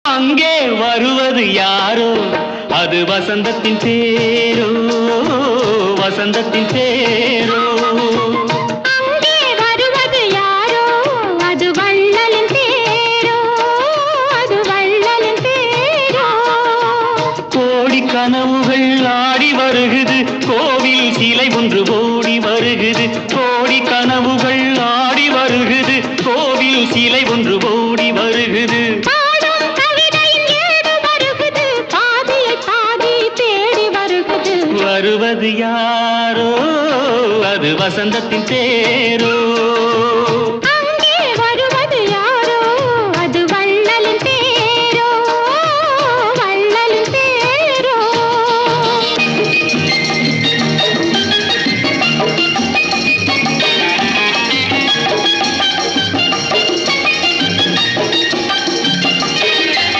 அங்கே வருவது யாரோ அது வசந்தத்தின் தேரோ வசந்தத்தின் தேரோ அங்கே வருவது யாரோ அது வள்ளலின் தேரோ அது வள்ளலின் தேரோ கோடி கனவுகள் ஆடி வருகுது கோவில் சிலை ஒன்று ஓடி வருகுது கோடி கனவுகள் ஆடி வருகுது கோவில் சிலை ஒன்று ஓடி வருகுது வருவது யாரோ அது வசந்தத்தின்